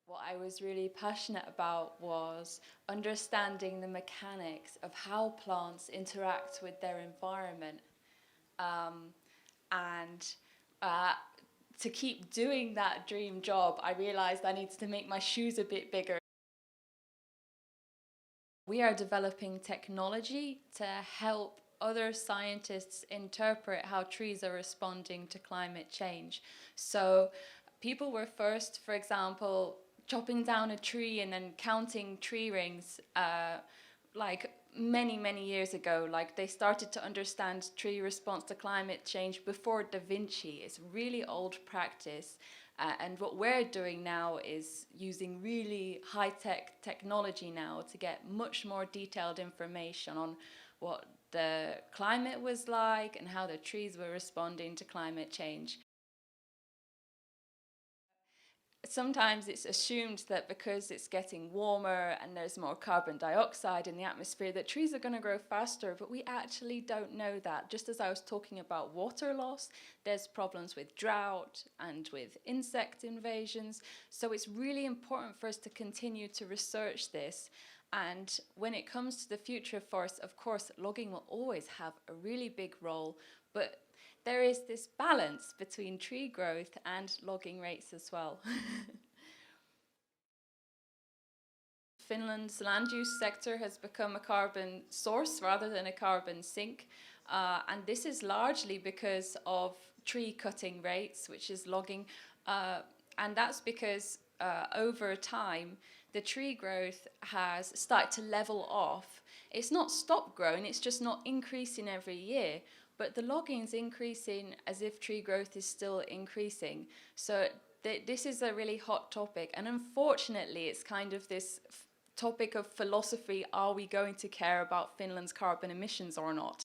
What I was really passionate about was understanding the mechanics of how plants interact with their environment. And to keep doing that dream job, I realized I needed to make my shoes a bit bigger. We are developing technology to help other scientists interpret how trees are responding to climate change. So people were first, for example, chopping down a tree and then counting tree rings like many years ago. Like they started to understand tree response to climate change before Da Vinci. It's really old practice. And what we're doing now is using really high-tech technology now to get much more detailed information on what the climate was like and how the trees were responding to climate change. Sometimes it's assumed that because it's getting warmer and there's more carbon dioxide in the atmosphere that trees are going to grow faster, but we actually don't know that. Just as I was talking about water loss, there's problems with drought and with insect invasions. So it's really important for us to continue to research this. And when it comes to the future of forests, of course, logging will always have a really big role, but there is this balance between tree growth and logging rates as well. Finland's land use sector has become a carbon source rather than a carbon sink. And this is largely because of tree cutting rates, which is logging. And that's because over time, the tree growth has started to level off. It's not stopped growing, it's just not increasing every year. But the logging is increasing as if tree growth is still increasing. So this is a really hot topic. And unfortunately, it's kind of this topic of philosophy, are we going to care about Finland's carbon emissions or not?